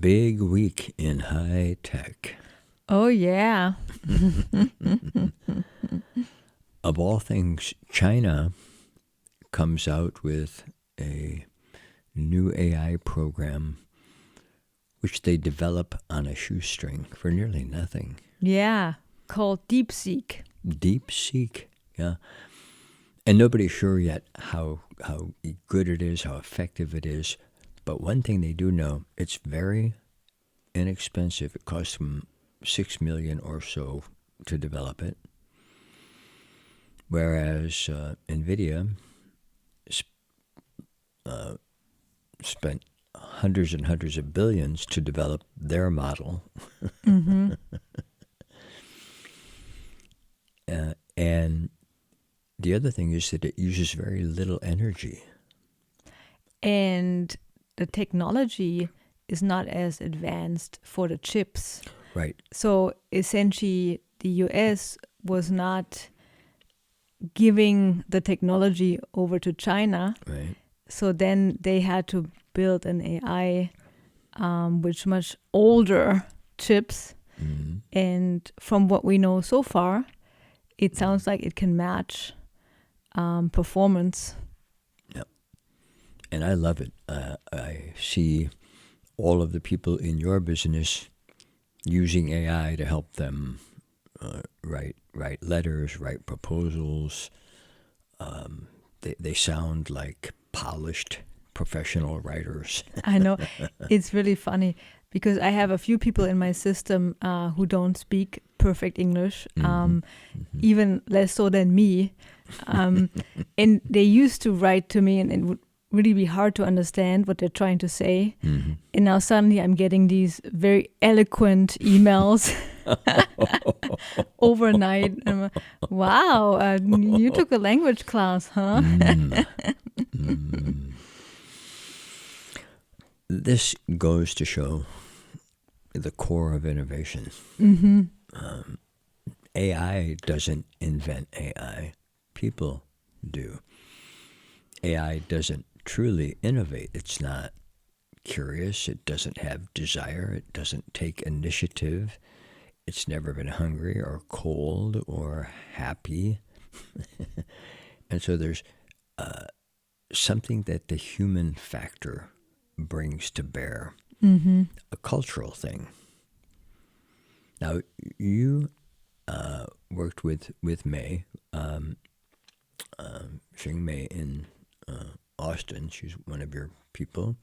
big week in high tech. Oh, yeah. Of all things, China comes out with a new AI program which they develop on a shoestring for nearly nothing. Yeah. Called DeepSeek. DeepSeek, yeah. And nobody's sure yet how good it is, how effective it is. But one thing they do know, it's very inexpensive. It costs them $6 million or so to develop it. Whereas NVIDIA spent hundreds and hundreds of billions to develop their model. Mm-hmm. And the other thing is that it uses very little energy. And the technology is not as advanced for the chips. Right. So essentially, the US was not giving the technology over to China. Right. So then they had to build an AI with much older chips. Mm-hmm. And from what we know so far, it sounds like it can match performance. Yep. And I love it. I see all of the people in your business using AI to help them write letters, write proposals. They sound like polished professional writers. I know. It's really funny because I have a few people in my system who don't speak perfect English, even less so than me. And they used to write to me, and it would really be hard to understand what they're trying to say. Mm-hmm. And now suddenly I'm getting these very eloquent emails overnight. And I'm like, wow, you took a language class, huh? This goes to show the core of innovation. Mm-hmm. AI doesn't invent AI. People do. AI doesn't truly innovate. It's not curious. It doesn't have desire. It doesn't take initiative. It's never been hungry or cold or happy. And so there's something that the human factor brings to bear, a cultural thing. Now, you worked with May, Xing Mei in Austin. She's one of your people.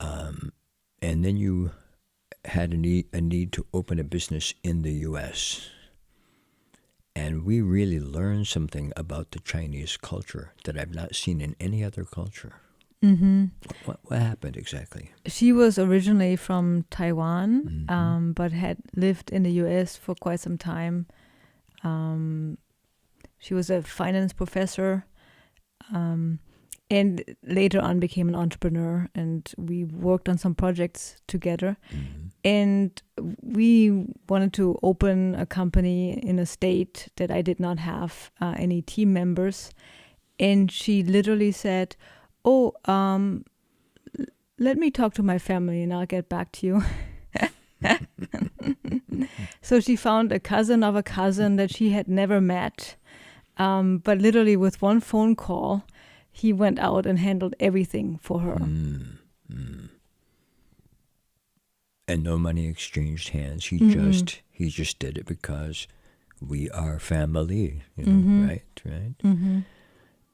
And then you had a need to open a business in the U.S. And we really learned something about the Chinese culture that I've not seen in any other culture. Mm-hmm. What happened exactly? She was originally from Taiwan, but had lived in the U.S. for quite some time. She was a finance professor, and later on became an entrepreneur. And we worked on some projects together. And we wanted to open a company in a state that I did not have any team members. And she literally said, "Oh, let me talk to my family and I'll get back to you." So she found a cousin of a cousin that she had never met. But literally with one phone call, he went out and handled everything for her. And no money exchanged hands. He just did it because we are family, right? Mm-hmm.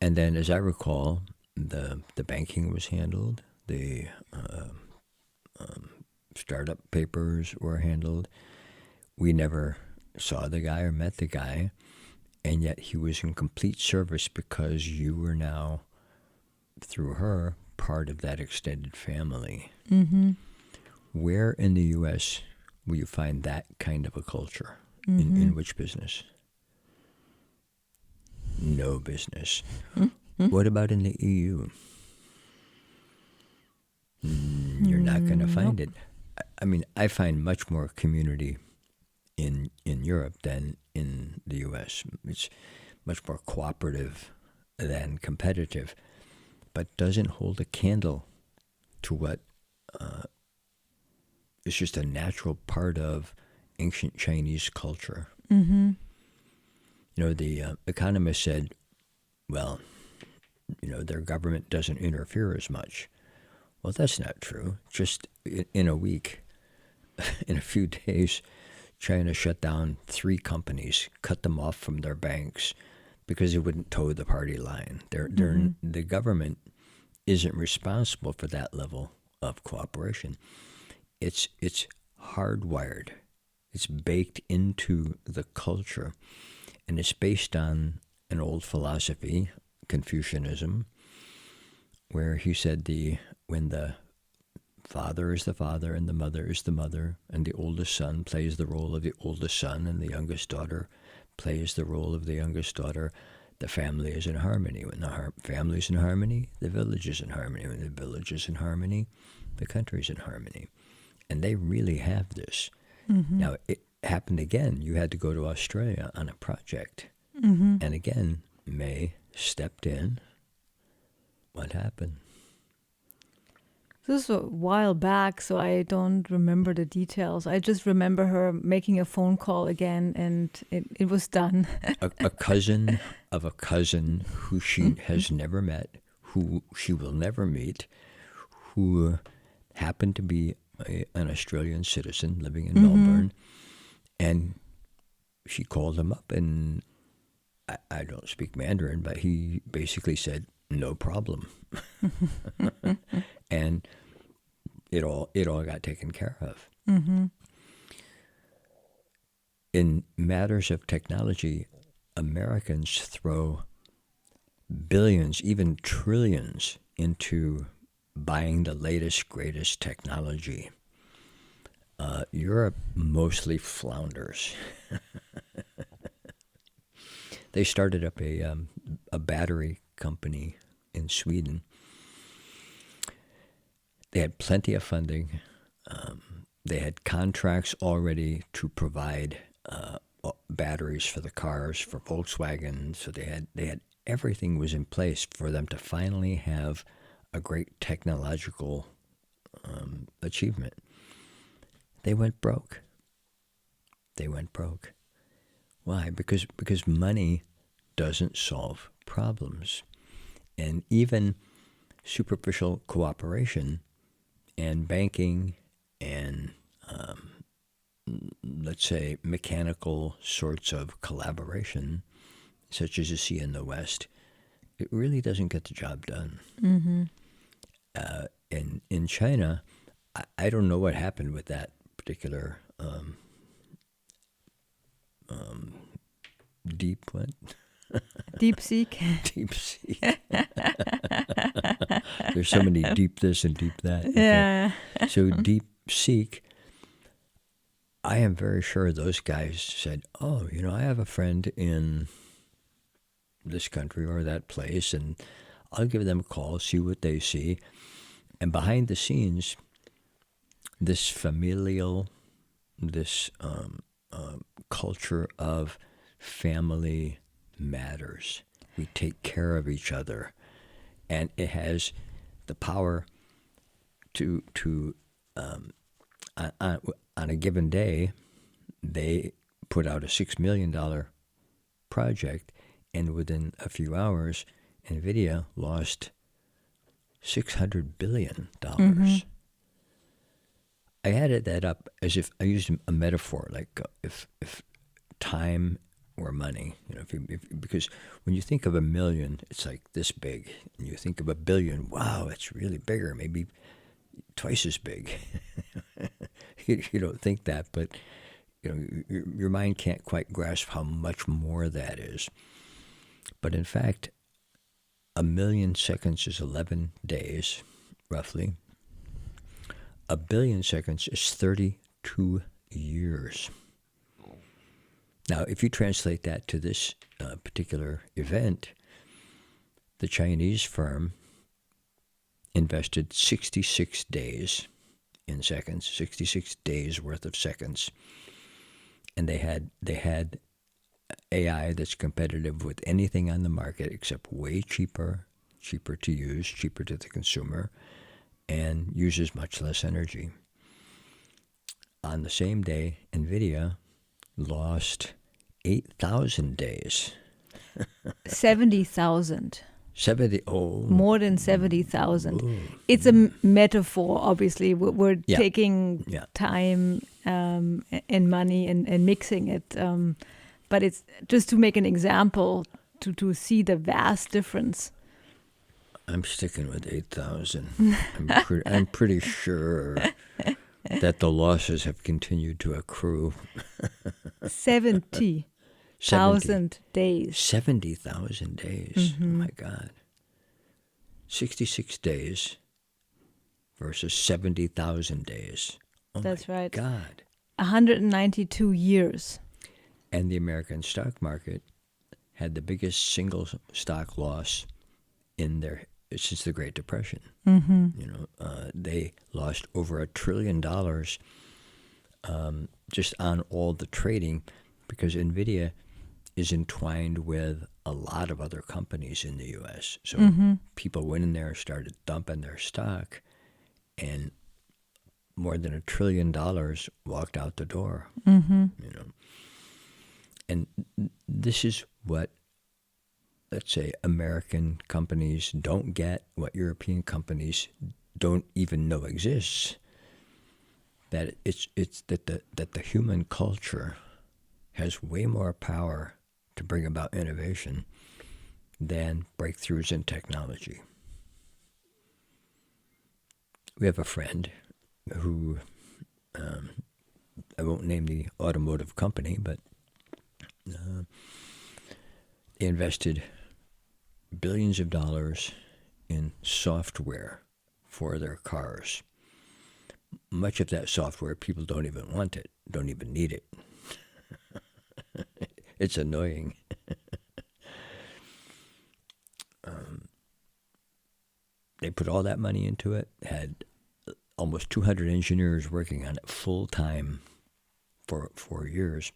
And then, as I recall, the banking was handled. The startup papers were handled. We never saw the guy or met the guy, and yet he was in complete service because you were now, through her, part of that extended family. Mm-hmm. Where in the U.S. will you find that kind of a culture? In which business? No business. What about in the EU? You're not going to find it. I mean, I find much more community in Europe than in the U.S. It's much more cooperative than competitive, but doesn't hold a candle to what it's just a natural part of ancient Chinese culture. Mm-hmm. The economist said, well, their government doesn't interfere as much. Well, that's not true. Just in a week, in a few days, China shut down 3 companies, cut them off from their banks because they wouldn't toe the party line. The government isn't responsible for that level of cooperation. It's hardwired. It's baked into the culture, and it's based on an old philosophy, Confucianism, where he said when the father is the father and the mother is the mother, and the oldest son plays the role of the oldest son, and the youngest daughter plays the role of the youngest daughter, the family is in harmony. When the family is in harmony, the village is in harmony. When the village is in harmony, the country is in harmony. And they really have this. Mm-hmm. Now, it happened again. You had to go to Australia on a project. Mm-hmm. And again, May stepped in. What happened? This was a while back, so I don't remember the details. I just remember her making a phone call again, and it was done. a cousin of a cousin who she has never met, who she will never meet, who happened to be an Australian citizen living in Melbourne, and she called him up, and I don't speak Mandarin, but he basically said, no problem. And it all got taken care of. Mm-hmm. In matters of technology, Americans throw billions, even trillions, into buying the latest, greatest technology. Europe mostly flounders. They started up a battery company in Sweden. They had plenty of funding. They had contracts already to provide batteries for the cars for Volkswagen. So they had everything was in place for them to finally have a great technological achievement. They went broke. Why? Because money doesn't solve problems. And even superficial cooperation and banking and, let's say, mechanical sorts of collaboration, such as you see in the West, it really doesn't get the job done. Mm-hmm. In China, I don't know what happened with that particular DeepSeek. DeepSeek. There's so many deep this and deep that. Okay. Yeah. So DeepSeek, I am very sure those guys said, oh, I have a friend in this country or that place, and I'll give them a call, see what they see. And behind the scenes, this familial, this culture of family matters. We take care of each other. And it has the power to on a given day, they put out a $6 million project, and within a few hours, NVIDIA lost $600 billion. Mm-hmm. I added that up as if I used a metaphor, like if time were money, because when you think of a million, it's like this big, and you think of a billion, wow, it's really bigger, maybe twice as big. You don't think that, but your mind can't quite grasp how much more that is. But in fact, 1 million seconds is 11 days, roughly. 1 billion seconds is 32 years. Now, if you translate that to this particular event, the Chinese firm invested 66 days in seconds, 66 days worth of seconds, and they had AI that's competitive with anything on the market except way cheaper to use, cheaper to the consumer, and uses much less energy. On the same day, NVIDIA lost 8,000 days. 70,000. 70, oh. More than 70,000. Ooh. It's a metaphor, obviously. We're Yeah. taking Yeah. time and money and mixing it. But it's just to make an example to see the vast difference. I'm sticking with 8,000. I'm pretty sure that the losses have continued to accrue. 70,000 days. 70,000 days. Oh my God. 66 days versus 70,000 days. Oh That's my right. God. 192 years. And the American stock market had the biggest single stock loss since the Great Depression. They lost over $1 trillion just on all the trading, because NVIDIA is entwined with a lot of other companies in the U.S. So people went in there, started dumping their stock, and more than $1 trillion walked out the door. And this is what, let's say, American companies don't get, what European companies don't even know exists. That it's that the human culture has way more power to bring about innovation than breakthroughs in technology. We have a friend who, I won't name the automotive company, but they invested billions of dollars in software for their cars. Much of that software, people don't even want it, don't even need it. It's annoying. They put all that money into it, had almost 200 engineers working on it full time for 4 years.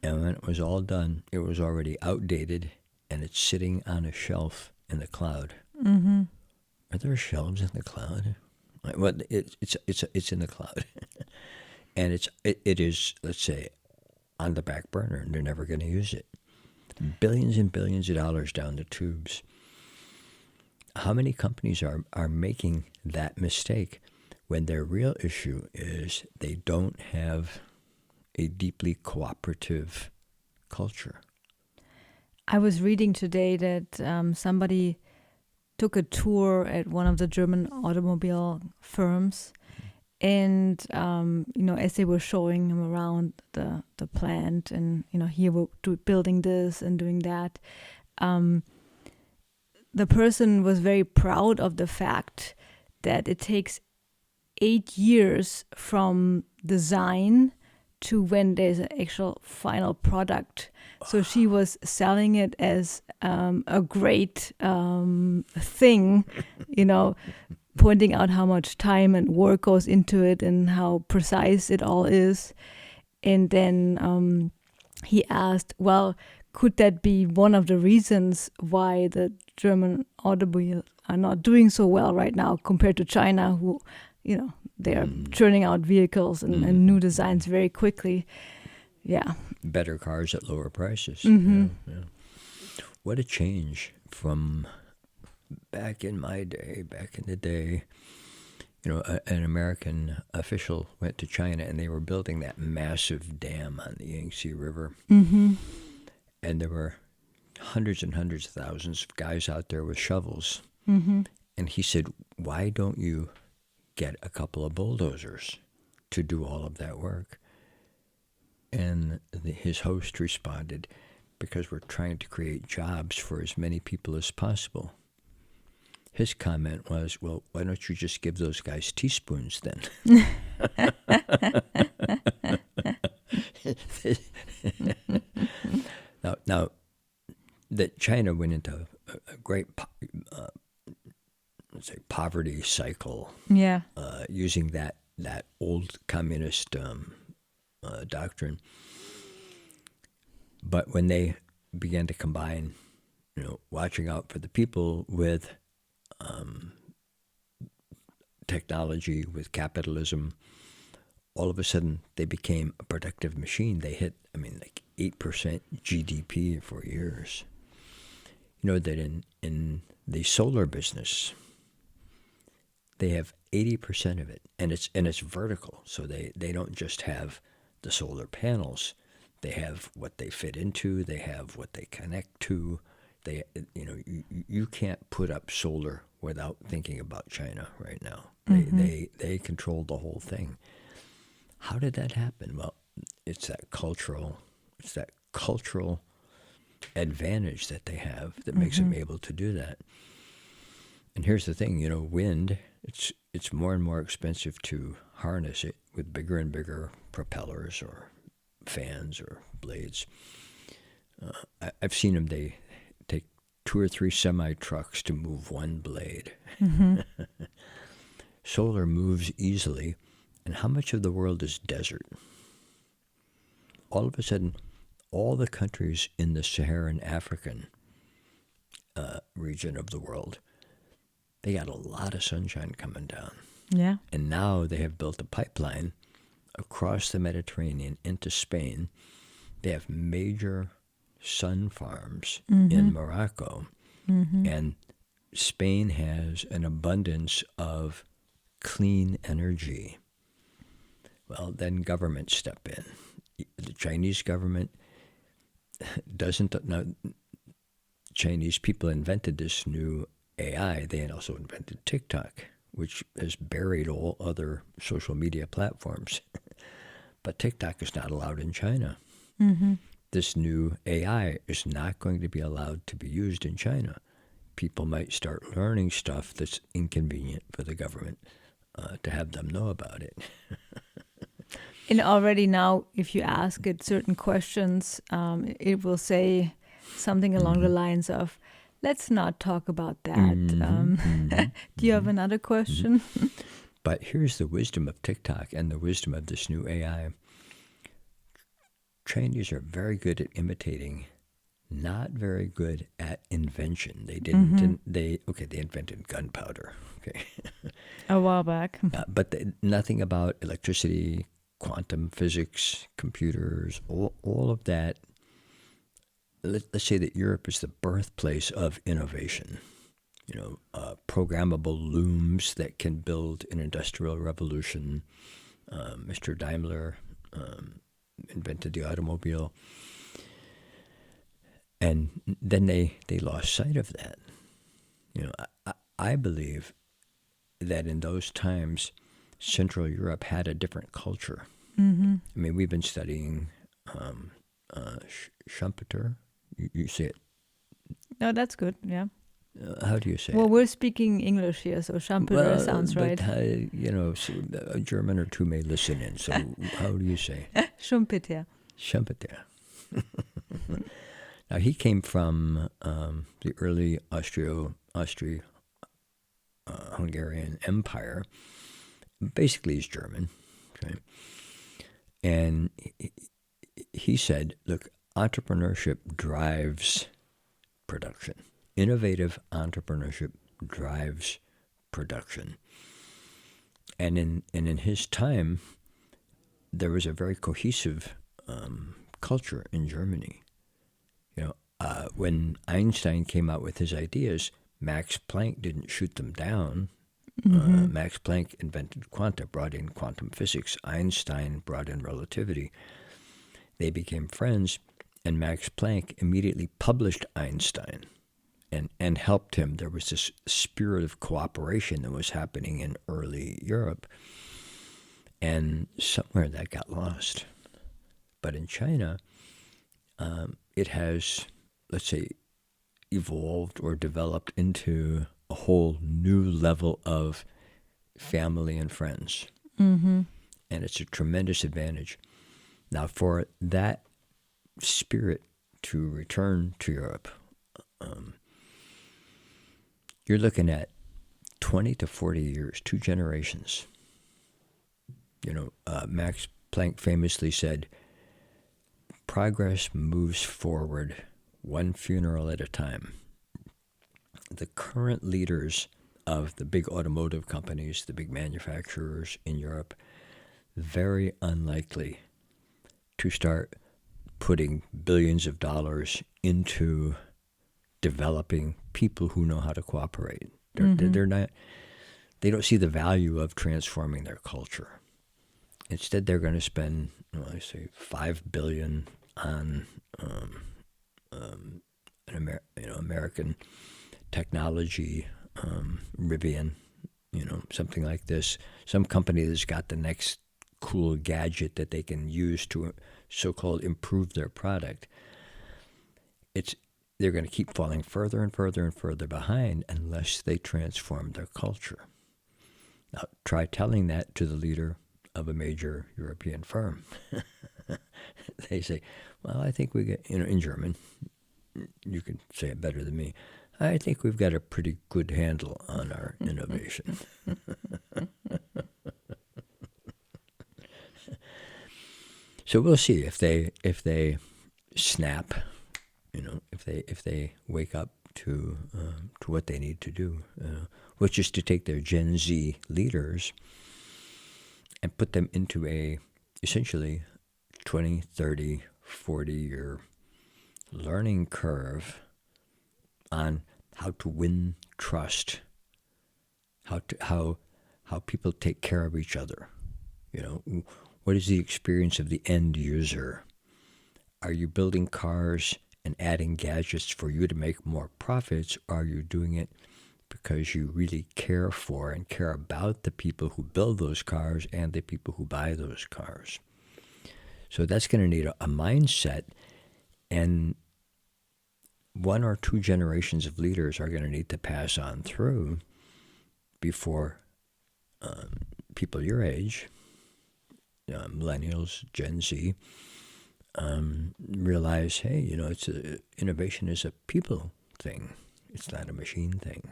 And when it was all done, it was already outdated, and it's sitting on a shelf in the cloud. Are there shelves in the cloud? Well, it's in the cloud, and it is, let's say, on the back burner, and they're never going to use it. Billions and billions of dollars down the tubes. How many companies are making that mistake when their real issue is they don't have a deeply cooperative culture? I was reading today that somebody took a tour at one of the German automobile firms, and as they were showing him around the plant, and here we're building this and doing that, the person was very proud of the fact that it takes 8 years from design to when there's an actual final product. So she was selling it as a great thing, pointing out how much time and work goes into it and how precise it all is. And then he asked, well, could that be one of the reasons why the German automobiles are not doing so well right now compared to China, who, they're churning out vehicles and new designs very quickly. Yeah. Better cars at lower prices. Mm-hmm. Yeah. What a change from back in the day. An American official went to China, and they were building that massive dam on the Yangtze River. Mm-hmm. And there were hundreds and hundreds of thousands of guys out there with shovels. Mm-hmm. And he said, why don't you get a couple of bulldozers to do all of that work? And his host responded, because we're trying to create jobs for as many people as possible. His comment was, well, why don't you just give those guys teaspoons then? Now, that China went into a great, let's say, poverty cycle. Yeah. Using that old communist doctrine. But when they began to combine, watching out for the people with technology, with capitalism, all of a sudden they became a productive machine. They hit, like 8% GDP for years. You know that in the solar business, they have 80% of it, and it's vertical. So they don't just have the solar panels. They have what they fit into. They have what they connect to. You can't put up solar without thinking about China right now. They control the whole thing. How did that happen? Well, it's that cultural advantage that they have that makes them able to do that. And here's the thing, wind, it's more and more expensive to harness it with bigger and bigger propellers or fans or blades. I've seen them, they take 2 or 3 semi-trucks to move one blade. Solar moves easily, and how much of the world is desert? All of a sudden, all the countries in the Saharan African region of the world, they got a lot of sunshine coming down. Yeah. And now they have built a pipeline across the Mediterranean into Spain. They have major sun farms in Morocco. And Spain has an abundance of clean energy. Well, then governments step in. The Chinese government doesn't know. Chinese people invented this new AI. They had also invented TikTok, which has buried all other social media platforms. But TikTok is not allowed in China. This new AI is not going to be allowed to be used in China. People might start learning stuff that's inconvenient for the government to have them know about it. And already now, if you ask it certain questions, it will say something along the lines of, let's not talk about that. Do you have another question? But here's the wisdom of TikTok and the wisdom of this new AI. Chinese are very good at imitating, not very good at invention. They they invented gunpowder. Okay. A while back. But nothing about electricity, quantum physics, computers, all of that. Let's say that Europe is the birthplace of innovation. Programmable looms that can build an industrial revolution. Mr. Daimler invented the automobile. And then they lost sight of that. I believe that in those times, Central Europe had a different culture. We've been studying Schumpeter. You say it. No, that's good. Yeah. How do you say Well, it? we're speaking English here, so Schumpeter sounds right. A German or two may listen in. So how do you say? Schumpeter. Schumpeter. Now, he came from the early Hungarian Empire. Basically, he's German. Okay? And he said, look, entrepreneurship drives production. Innovative entrepreneurship drives production. And in his time, there was a very cohesive culture in Germany. When Einstein came out with his ideas, Max Planck didn't shoot them down. Max Planck invented brought in quantum physics. Einstein brought in relativity. They became friends, and Max Planck immediately published Einstein and helped him. There was this spirit of cooperation that was happening in early Europe, and somewhere that got lost. But in China, it has, let's say, evolved or developed into a whole new level of family and friends. And it's a tremendous advantage. Now, for that spirit to return to Europe, you're looking at 20 to 40 years, 2 generations. Max Planck famously said, progress moves forward one funeral at a time. The current leaders of the big automotive companies, the big manufacturers in Europe, very unlikely to start putting billions of dollars into developing people who know how to cooperate. They're not. They don't see the value of transforming their culture. Instead, they're going to spend, I say, $5 billion on American technology, Rivian, something like this. Some company that's got the next cool gadget that they can use to so-called improve their product. They're going to keep falling further and further and further behind unless they transform their culture. Now, try telling that to the leader of a major European firm. They say, well, I think we get, in German, you can say it better than me, I think we've got a pretty good handle on our innovation. So we'll see if they snap, if they wake up to what they need to do, which is to take their Gen Z leaders and put them into a essentially 20, 30, 40-year learning curve on how to win trust, how people take care of each other. What is the experience of the end user? Are you building cars and adding gadgets for you to make more profits? Or are you doing it because you really care for and care about the people who build those cars and the people who buy those cars? So that's going to need a mindset, and 1 or 2 generations of leaders are going to need to pass on through before people your age, millennials, Gen Z, realize, hey, innovation is a people thing. It's not a machine thing.